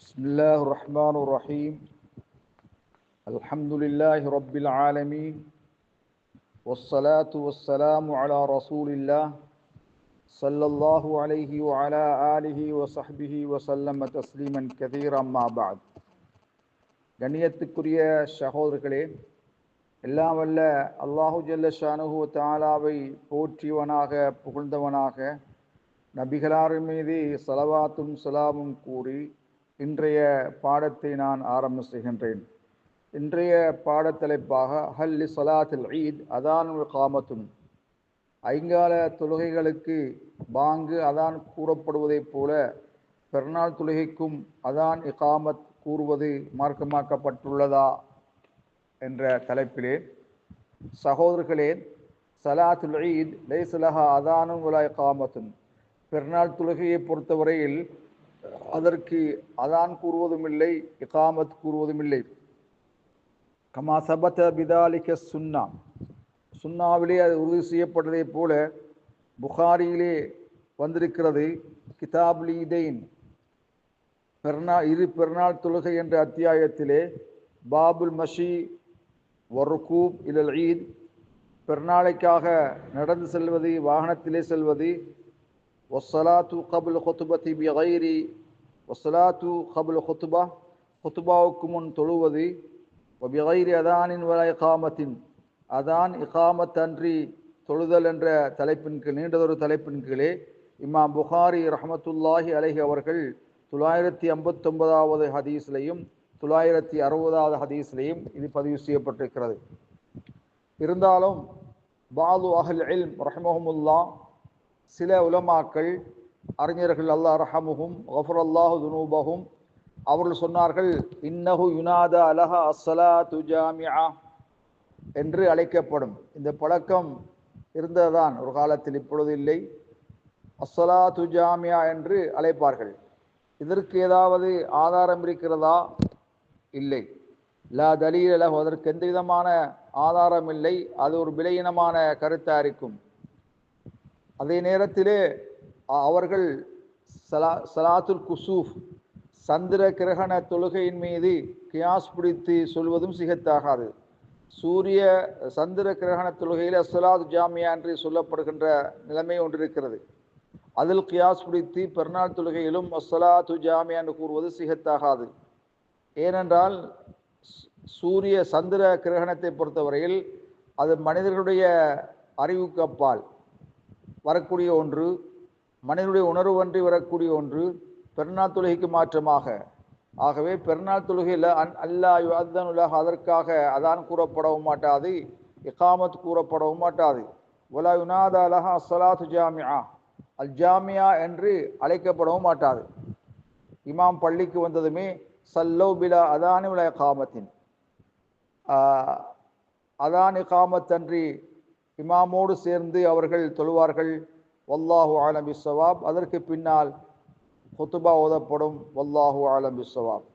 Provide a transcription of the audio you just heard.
بسم الله الرحمن الرحيم الحمد لله رب العالمين والصلاة والسلام على رسول الله صلى الله عليه وعلى آله وصحبه وسلم تسليما كثيرا ما بعد. கண்ணியத்துக்குரிய சகோதரர்களே, எல்லாம் வல்ல அல்லாஹு ஜல்ல ஷானுஹு தஆலாவை போற்றியவனாக புகழ்ந்தவனாக நபிகளார் மீது ஸலவாத்தும் ஸலாமும் கூறி இன்றைய பாடத்தை நான் ஆரம்பம் செய்கின்றேன். இன்றைய பாடத்தலைப்பாக ஹல்லி ஸலாத்துல் ஈத் அதானுல் காமத்துன், ஐங்கால தொழுகைகளுக்கு பாங்கு அதான் கூறப்படுவதைப் போல பெருநாள் தொழுகைக்கும் அதான் இகாமத் கூறுவது மார்க்கமாக்கப்பட்டுள்ளதா என்ற தலைப்பிலே, சகோதரர்களே, ஸலாத்துல் ஈத் லைஸ லஹா அதானும் வலா இகாமத்துன், பெருநாள் தொழுகையை பொறுத்தவரையில் அதற்கு அதான் கூறுவதும் இல்லை, இகாமத் கூறுவதும் இல்லை. கமா சபத பிதாலிக சுன்னா, சுன்னாவிலே அது உறுதி செய்யப்பட்டதை போல புகாரியிலே வந்திருக்கிறது. கிதாபுல் ஈதைன், இரு பெருநாள் தொழுகை என்ற அத்தியாயத்திலே பாபுல் மஷி வர்ருகூப் இலல் ஈத், பெருநாளைக்காக நடந்து செல்வது, வாகனத்திலே செல்வது, வஸ்ஸலாத்து கபுல் ஹுத்பதி பிகைரி வஸ்ஸலாத்து கபுல் ஹுத்பா, ஹுத்பாவுக்கு முன் தொழுவது, பிகைரி அதானின் வலா இகாமத்தின், அதான் இகாமத் அன்றி தொழுதல் என்ற தலைப்பின் கீழ், நீண்டதொரு தலைப்பின் கீழே இமாம் புகாரி ரஹ்மத்துல்லாஹி அலைஹி அவர்கள் 959வது ஹதீஸ்லையும் 960வது ஹதீஸ்லையும் இது பதிவு செய்யப்பட்டிருக்கிறது. இருந்தாலும் பாது அஹ்ல் இல்ம் ரஹ்மஹுமுல்லா, சில உலமாக்கள், அறிஞர்கள், அல்லாஹ் ரஹமுஹும் கஃபரல்லாஹு துனூபஹும், அவர்கள் சொன்னார்கள், இன்னஹு யுனாதா அலஹா அஸ்ஸலாத்து ஜாமிஆ என்று அழைக்கப்படும். இந்த பழக்கம் இருந்ததுதான் ஒரு காலத்தில், இப்பொழுது இல்லை. அஸ்ஸலாத்து ஜாமிஆ என்று அழைப்பார்கள். இதற்கு ஏதாவது ஆதாரம் இருக்கிறதா? இல்லை. லா தலீல லஹு, அதற்கு எந்த விதமான ஆதாரம் இல்லை. அது ஒரு விலையினமான கருத்தாக இருக்கும். அதே நேரத்திலே அவர்கள் சலாத்துல் குசூஃப், சந்திர கிரகண தொழுகையின் மீது கியாஸ் பிடித்து சொல்வதும் சிகத்தாகாது. சூரிய சந்திர கிரகண தொழுகையில் அஸ்ஸலாத்து ஜாமியா என்று சொல்லப்படுகின்ற நிலைமை ஒன்றிருக்கிறது. அதில் கியாஸ் பிடித்து பெருநாள் தொழுகையிலும் அஸ்ஸலாத்து ஜாமியா என்று கூறுவது சிகத்தாகாது. ஏனென்றால் சூரிய சந்திர கிரகணத்தை பொறுத்தவரையில் அது மனிதர்களுடைய அறிவுக்கு அப்பால் வரக்கூடிய ஒன்று, மனிதனுடைய உணர்வன்றி வரக்கூடிய ஒன்று, பெருநாள் தொழுகைக்கு மாற்றமாக. ஆகவே பெருநாள் தொழுகையில் அல்லாஹ் யுஅத்தனுலஹ, அதற்காக அதான் கூறப்படவும் மாட்டாது, இகாமத் கூறப்படவும் மாட்டாது. வலா யுனாதா லஹா ஸலாத்து ஜாமிஆ, அல் ஜாமியா என்று அழைக்கப்படவும் மாட்டாது. இமாம் பள்ளிக்கு வந்ததுமே சல்லௌ பிலா அதானி வலா இகாமத்தின், அதான் இகாமத் அன்றி இமாமோடு சேர்ந்து அவர்கள் தொழுவார்கள். வல்லாஹு ஆலம் பிஸ்ஸவாப், அதற்கு பின்னால் குத்துபா ஓதப்படும். வல்லாஹு ஆலம் பிஸ்ஸவாப்.